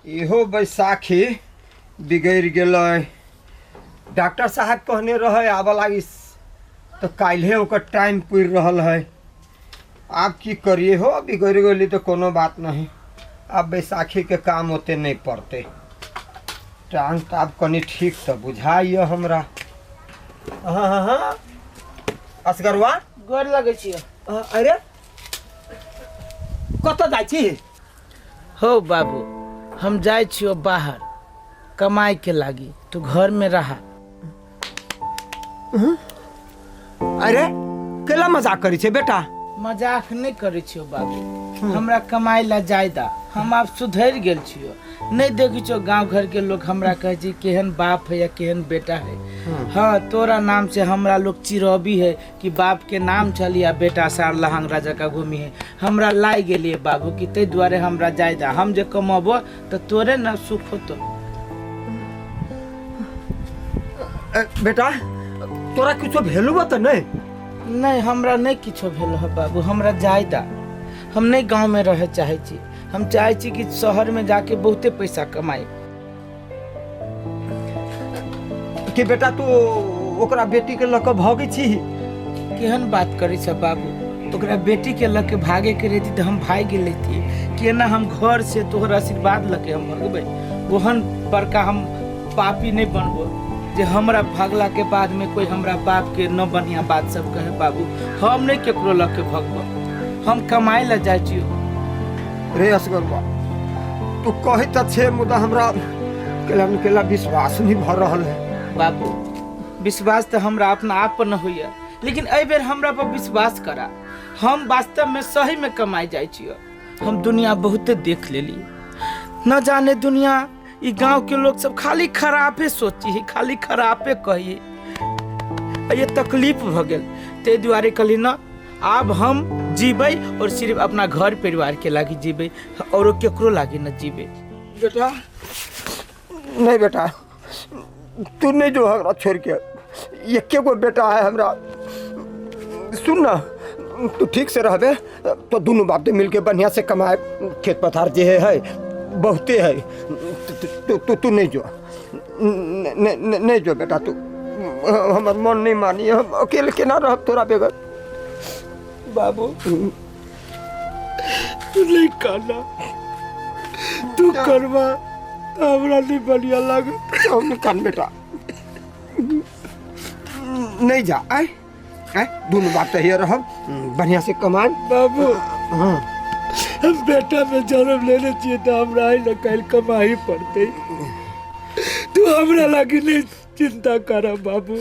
इहो बैसाखी बिगड़ गए। डॉक्टर साहब कहने रहे आब लागी तो काल्हे ओकर टाइम पूरी रहल है। आप की करिए हो, बिगड़ गई तो कोनो बात नहीं। अब बैसाखी के काम होते नहीं पड़ते। टांग तो आप कनी ठीक तो बुझाइए हमरा। हाँ हाँ हाँ असगरवा गोर लगे छी। अरे कत जाइ छी? हो बाबू, हम जाए छियो बाहर कमाई के लागी, तू घर में रहा। अरे केला मजाक करी छे बेटा? मजाक नहीं करे छियो बाबू, हमरा कमाई ला जायदा। हम आप सुधर गेल छियो। नहीं देखी छो गांव घर के लोग हमरा कहे छी केहन बाप है या केहन बेटा है। हाँ, तोरा नाम से हमरा लोग चिरौबी है कि बाप के नाम चलिया बेटा सार लहंग राजा का घूमी है। हमरा लाई गेलिए बाबू कि ते द्वारे हमरा जायदा। हम जे कमाबो तो तोरे न सुख होतो। बेटा तोरा कुछो भेलू बा तो नहीं? नहीं, हमरा नहीं किछो भेल है बाबू, हमरा जायदा। हम नहीं गांव में रहे चाहे छी। हम चाहे छी कि शहर में जाके बहुते पैसा कमाए। कि बेटा तू ओकरा बेटी के लक भागे छी? केहन बात करे छ बाबू, ओकरा बेटी के लक भागे के रहती तो हम भाग गेल रहती। केना हम घर से तोहर आशीर्वाद लके हम भगबै। ओहन बड़का हम पापी नहीं बनबो जे हमरा भागला के बाद में कोई हमरा बाप के न बढ़िया बात सब कहे। बाबू हम नहीं केकरो लके भगबो, हम कमाए ला जाय छी। रे असगरवा तू कही तो छे, मुदा हमरा केला विश्वास नहीं भर रहल है। बाबू विश्वास तो हमरा अपना आप पर न होइए, लेकिन ए बेर हमरा पर विश्वास करा। हम वास्तव में सही में कमाई जाय छियो। हम दुनिया बहुते देख लेली। न जाने दुनिया ई गांव के लोग सब खाली खराबे सोची है, खाली खराबे कही। ये तकलीफ भ गेल, ते दुआरे कहली न अब हम जीबै और सिर्फ अपना घर परिवार के लागी जीबै और केकरो लागी न जीबै। बेटा नहीं बेटा, तू नहीं जो हमरा छोड़ के। ये के गो बेटा है हमरा। सुन ना, तू ठीक से रहबे तो दोनों बाप मिल के बढ़िया से कमाए। खेत पथार जे है बहुते है। तू नहीं जो, नहीं जो बेटा। तू हमार मन नहीं मानी। हम अकेले केना रह तोरा बेगर। बाबू तू नहीं करना, तू करवा हमरा नहीं बढ़िया लगे। हम कान बेटा नहीं जा। आए दोनों बात तो ये रह बढ़िया से कमाए। बाबू हाँ हम बेटा में जन्म लेने चाहिए तो हमरा ही न कल कमा ही पड़ते। तू हमरा लगी नहीं चिंता कर बाबू,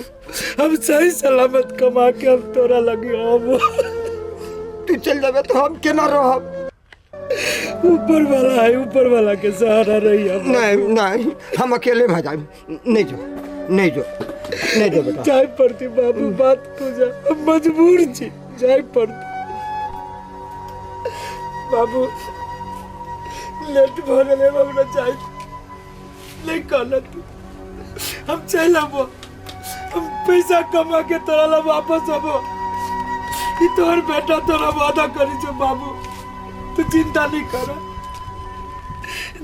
हम सही सलामत कमा के हम तोरा लगी आबो। तू चल जाबे तो हम केना रहब? ऊपर वाला है, ऊपर वाला के सहारा रही हम। नहीं नहीं, हम अकेले भाग जाए। नहीं जो, नहीं जो, नहीं जो बेटा। जाए पड़ती बाबू, बात पूजा हम मजबूर छी, जाए पड़ती। बाबू लेट भरले हमरा जाए नहीं कहना तू। हम चल आबो, हम पैसा कमा के तोरा ला वापस आबो। ई तोहर बेटा तोरा वादा करी छो बाबू, तू चिंता नहीं कर।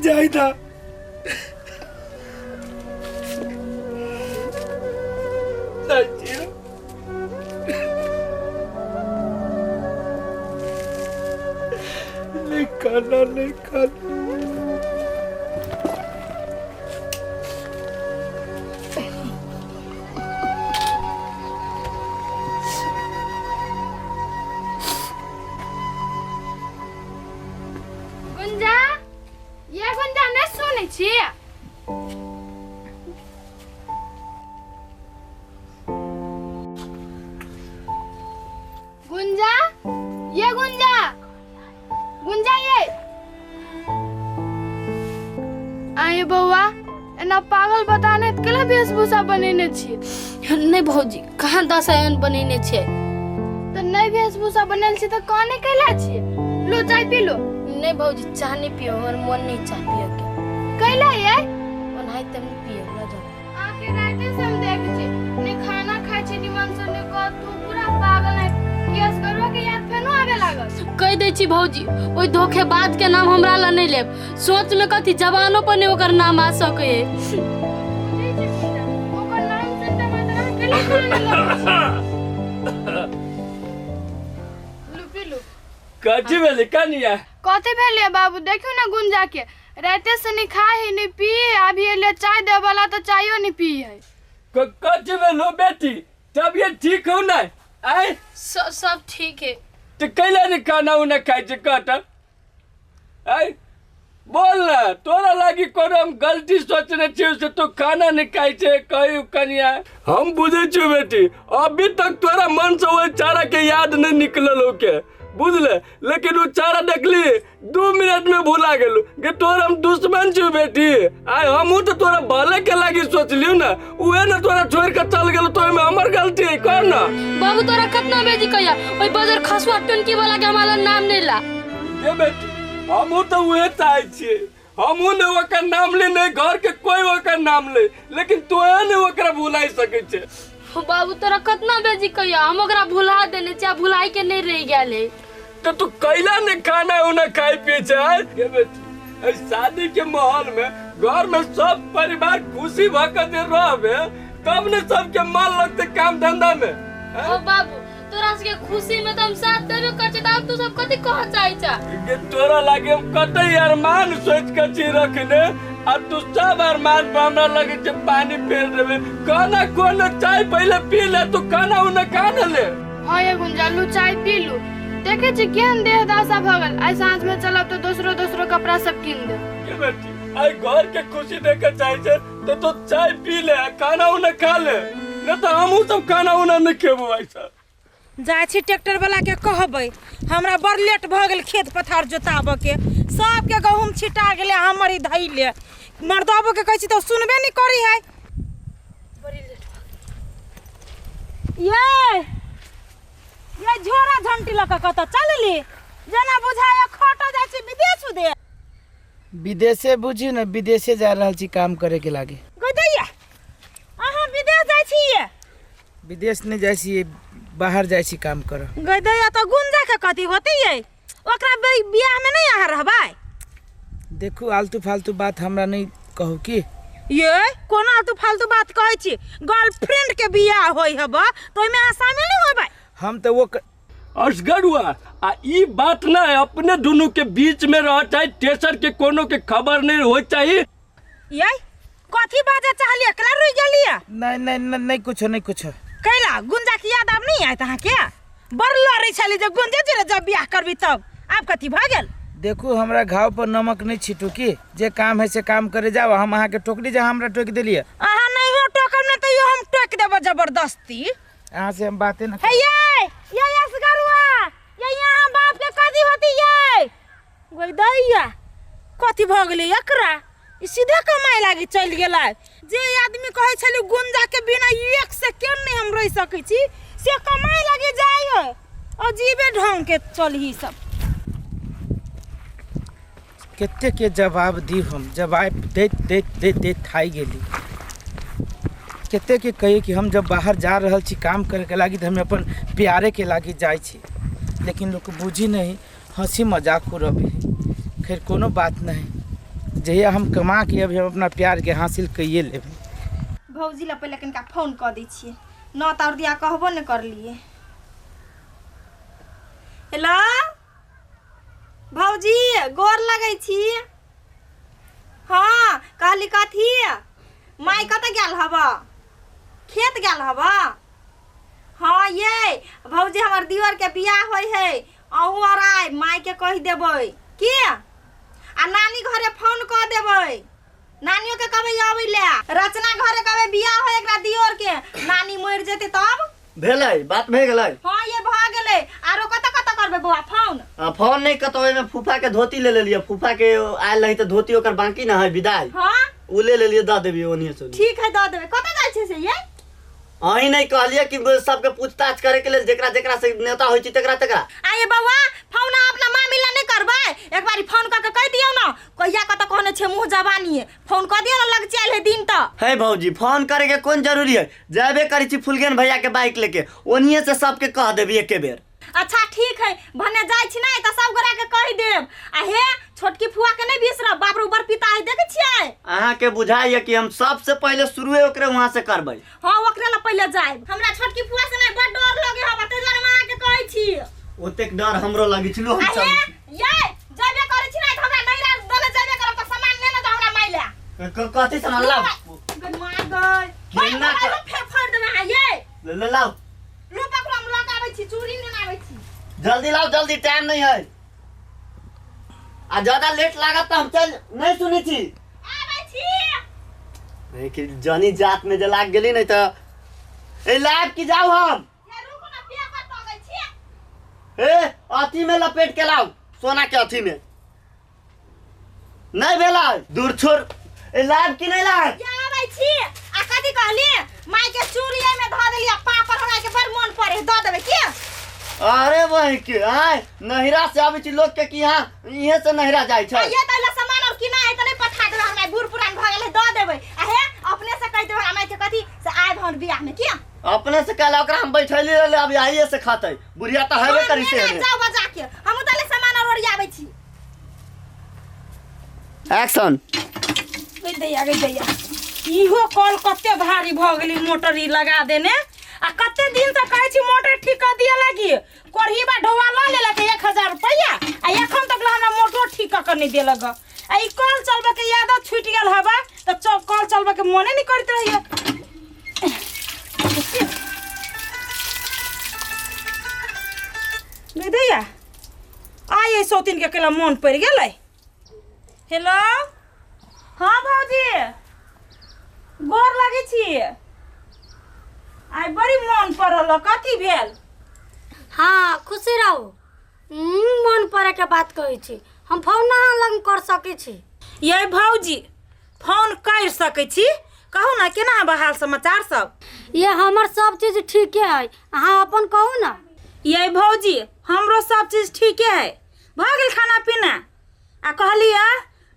जाइदा नहीं करना, नहीं करना। गुंजा, ये गुंजा नहीं सुने छी? गुंजा, ये गुंजा, गुंजा ये। आये बउआ, एना पागल बताने केला वेशभूषा बनेने छी? नहीं भौजी, कहाँ दशायन बनेने छे। तो नहीं वेशभूषा बनल छी तो काने कैला छी? लो चाय पी लो। नहीं भौजी, चाह नहीं पियो, हमार मन नहीं चाह पियो के। कैला ये? ओनाही तम नहीं पियो ना जा। आके राते से हम देख छी, ने खाना खाय छी निमन से ने को तू पूरा पागल है। केस करो के याद फेनो आवे लागल। कह दै छी भौजी, ओइ धोखेबाज के नाम हमरा ला नहीं लेब। सोच में कथी जवानो पर नहीं ओकर नाम आ सके है। ओकर नाम से त हमरा केले लुपिलु कथी भेलै कनिया? कथी भेलिए बाबू? देखियो ना गुंजा के राते से नहीं खाए ही नहीं पिए, अभी एले चाय दे वाला तो चायो नहीं पी है। कथी भेलो बेटी? तबियत ठीक हो ना? आय सब ठीक है। तो कैला नहीं खाना उन्हें खाई छे कहता? आय बोल ना, तोरा लागी कोनो हम गलती सोचने छी से तो खाना नहीं खाई छे कही कनिया? हम बुझे छी बेटी, अभी तक तोरा मन से वो चारा के याद नहीं निकलल हो के बुझले, लेकिन वो चारा देखली 2 मिनट में भूला गेलू कि तोरा हम दुश्मन छी बेटी। आय हमहू तो तोरा भले के लागी सोचलियो ना, उहे ना तोरा छोड़ के चल गेलो, तो में हमर गलती है कौन ना? बाबू तोरा कितना बेजी कहिया ओइ बाजार खसुआ टुनकी वाला के हमारा नाम नहीं ला। ये बेटी हमहू तो उहे चाहे छी, हमहू ने ओकर नाम ले, नहीं घर के कोई ओकर नाम ले, लेकिन तोहे ने ओकरा भुलाई सके छे। बाबू तोरा कितना बेजी कहिया हम ओकरा भुला देने छी, भुलाई के नहीं रह गेल है। तो तू कैला ने खाना उन्हें खाई पी चाहे? ये बेटी इस शादी के माहौल में घर में सब परिवार खुशी भकर दे रहबे, तब ने सबके मन लगते काम धंधा में। ओ बाबू तोरा के खुशी में तो हम साथ देबे कर छ, तब तू सब कथि कह चाहि छ? ये तोरा लागे हम कतई अरमान सोच के छी रखने, अब तू सब अरमान पर हमरा लगे छे पानी फेर देबे। खाना कोन चाय पहले पी ले, तू खाना उन्हें खा न ले। हां ये गुंजा लू चाय पी लू। देखे छी केहन देह दासा भगल, आई सांझ में चलब तो दूसरो कपड़ा सब किन दे। ये बेटी आई घर के खुशी देखे चाहे छे तो तू चाय पी ले, खाना उन्हें खा ले, न तो हमहू सब खाना उन्हें नहीं खेबो। ऐसा जाय छी ट्रैक्टर वाला के कहबै हमरा बड़ लेट भ गेल खेत पथार जोताबे के, सबके गहूम छिटा गेले, हमर ही धैले मर्दाबो के कहै छी तो सुनबे नहीं करी है। बड़ी लेट ये झोरा झंटी लक कत चलली जना बुझाय खट जाय छी विदेश उदे। विदेशे बुझी न, विदेशे जा रहल छी काम करे के लागे। गदैया अहाँ विदेश जाय छी? ये विदेश नहीं जाय छी, बाहर जाय छी काम कर। गदैया तो गुंजा के कथी होती है? ओकरा बियाह में नहीं आ रहबै? देखू आलतू फालतू बात हमरा नहीं कहू की। ये कोना आलतू फालतू बात कहै छी? गर्लफ्रेंड के बियाह होई हबा तो में आ शामिल नहीं होबै? हम तो वो असगर हुआ आ ई बात ना अपने दोनों के बीच में रह, चाहे स्टेशन के कोनो के खबर नहीं हो चाहिए। ये कथी बाजे चाहलिए? एकला रुई गेलिए? नहीं कुछ नहीं कुछ। कैला गुंजा की याद अब नहीं आयत अहाँ के? बड़ लड़ै छली जे गुंजे जे जब बियाह करबी तब, आब कथी भ गेल? देखू हमरा घाव पर नमक नहीं छिटू की, जे काम है से काम करे जाओ। हम अहाँ के टोकरी जे हमरा टोक देलिए, अहाँ नहीं हो टोकम ने तइयो हम टोक देब जबरदस्ती। अहाँ से हम बातें न हे ये असगरुआ ये यहाँ बाप के कथी होती ये? गदैया कथी भ गेलै एकरा? ई सीधे कमाए लागी चल गेलै। जे आदमी कहै छली गुंजा के बिना एक सेकंड नहीं हम रह सकै छी, से कमाए लागी जाय है। अजीबे ढंग के चलही सब। केते के जवाब दी, हम जवाब दे थाई गेली। केते के कही कि हम जब बाहर जा रहल छी काम करे के लागी, तो हम अपन प्यारे के लागी जाय छी, लेकिन लोग बुझी नहीं, हंसी मजाक हो रही। खैर कोनो बात नहीं, जहिया हम कमा के अभी हम अपना प्यार के हासिल कइए लेबै। भौजी ला पहले कनिका फोन क दै छियै, न तार दिया कहबो न करलिए। हेलो भौजी गोर लगै छी। हाँ कहली कथी? माई कत गेल हबा? खेत गेल हबा? हाँ ये भौजी हमर दीवर के बियाह होय है, अहू और आय माई के कह देबै की, आ नानी घरे फोन क देबै, नानियो के कहबै आबै ले। रचना घरे कहबै बियाह होय एकरा दियोर के, नानी मर जेते तब भेलै बात भे गेलै। हाँ ये भ गेलै। आरो कत करबै बौआ फोन? फोन नहीं कतो, में फूफा के धोती ले लेलिए, फूफा के आयल रही तो धोती ओकर बाकी ना है विदाई। हाँ उ ले लेलिए, द देबी ओनिए से। ठीक है द देबै। कत जाय छै से ये? अही नहीं कहलिए कि सबके पूछताछ करे के लिए जेकरा जेकरा से नेता होई छी तेकरा तेकरा। आये बौआ फोन अपना मामी ला नहीं करबै? एक बारी फोन करके कह दियो ना, कहिया कत कहने छे मुंह जवानी है, फोन कर दियो ना, लग चल है दिन त। है भौजी फोन करे के कौन जरूरी है? जाबे करी छी फुलगेन भैया के बाइक लेके, ओनिए से सबके कह देबी एके बेर। अच्छा ठीक है भने जाय छी नहीं त सब गोरा के कहि देब आ हे छोटकी फुआ के नहीं बिसरब बाप रे ऊपर पिता है देखे छियै अहाँ के बुझाइए कि हम सबसे पहले शुरुए ओकरे वहां से करबै हां ओकरे ला पहले जाय हमरा छोटकी फुआ से नहीं बड़ डर लगे ह बते जर मां के कहै छी ओतेक डर हमरो लागि छलो हम अहे चल ये जाबे करे छी नहीं हमरा नैरा दले जाबे करब त सामान ले न त हमरा माइला कथि सामान लाओ गन मार गय केना भाई फेर फाड़ देना है ये ले लाओ लो पकड़ हम लगाबै छी चूड़ी न आबै छी जल्दी लाओ जल्दी टाइम नहीं है आ ज्यादा लेट लागत त हम चल नहीं सुनी छी आबै छी नहीं कि जानी जात में जे लाग गेली नहीं त ए लाइव की जाओ हम ये रुको ना पेपर टंगै छी ए अथी में लपेट के लाओ सोना के अथी में नहीं भेला दूर छोड़ ए लाइव की नहीं लाग ये आबै छी आ कथि कहली माई के चूड़िए में ध देलिया पापड़ हमरा के बड़ मन पड़े द देबै की अरे वही के आय नहिरा से आबै छी लोग के कि यहाँ इहे से नहिरा जाय छै ये तैला सामान और किना है त नहीं पठा देबै हमरा बूढ़ पुरान भ गेलै द देबै आ हे अपने से कह देबै हमरा के कथि से आइ भन बियाह में की अपने से कहला ओकरा हम बैठैली रहले अभी आइए से खाते बुढ़िया त हेबे करी से जाओ बजा के हम तले सामान और ओरियाबै छी एक्शन गई दैया इहो कॉल कते भारी भ गेली मोटर ई लगा देने आ कते दिन से कहै छी मोटर ठीक कर दिया लागी कोरहीबा ढोवा ल लेलक 1000 रुपया आ एखन तक हमरा मोटर ठीक कर नहीं देलक आ ई कॉल चलबे के याद छूट गेल हबा त कॉल चलबे के मने नहीं करत रहिए गई दैया आइ सोतिन के केला मन पड़ गेलै हेलो हाँ भौजी गोर लगे छी आइ बड़ी मन पड़ल कथी भेल हाँ खुशी रहू मन पड़े के बात कहै छी हम फोन ना लग कर सकै छी ये भौजी फोन कर सकै छी कहू ना केना बा हाल समाचार सब ये हमर सब चीज ठीके है अहाँ अपन कहू ना ये भौजी हमरो सब चीज ठीके है भ गेल खाना पीना आ कहलिया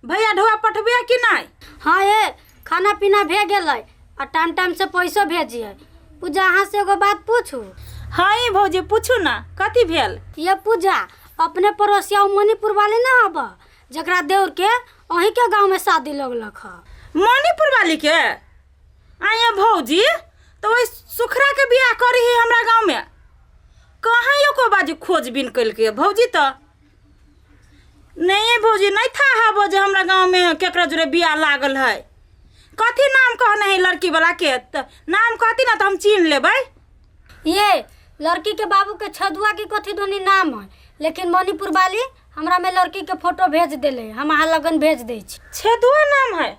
भैया ढोआ पठबिया कि नहीं हाँ ये खाना पीना भे गेलै आ टाइम टाइम से पैसो भेजिए पूजा अहाँ से एगो बात पूछू हाँ ये भौजी पूछू ना कथी भेल ये पूजा अपने पड़ोसिया मणिपुर वाले ना हब जकरा देवर के अहीं के गांव में शादी लगलक ह मणिपुर वाली के आया भौजी तो वही सुखरा के बियाह करी है हमरा गांव में कहाँ यो को बाजू खोजबीन कल के भौजी तो नहीं भौजी नहीं था हब जे हमरा गांव में केकरा जुरे बियाह लागल है कथी नाम कहने है लड़की वाला के नाम कहती ना तो हम चिन्ह लेबै ये लड़की के बाबू के छदुआ की कथी दोनी नाम है लेकिन मणिपुर वाली हमरा में लड़की के फोटो भेज देले हम अहाँ लगन भेज दै छी छदुआ नाम है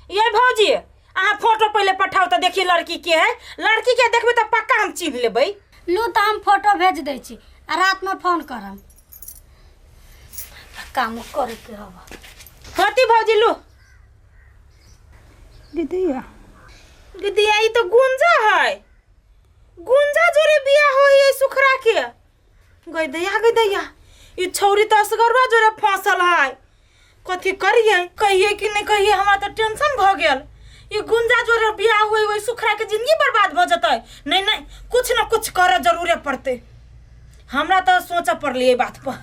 ये भौजी अहाँ फोटो पहले पठाओ तो देखिए लड़की के है लड़की के देखबे तो पक्का हम चिन्ह लेबै लू तो हम फोटो भेज दै छी आ रात में फोन करम काम करे के हवा होती भौजी लू दीदिया दीदिया ई तो गुंजा है गुंजा जोरे बियाह होई है सुखरा के गई दैया ई छौरी तो असगरवा जोरे फंसल है कथी करिए कहिए कि नहीं कहिए हमरा तो टेंशन भ गेल ये गुंजा जोरे बियाह होई वही सुखरा के जिंदगी बर्बाद भ जतै नहीं कुछ न कुछ करे जरूरे पड़ते हमरा तो सोचा पड़ली बात पर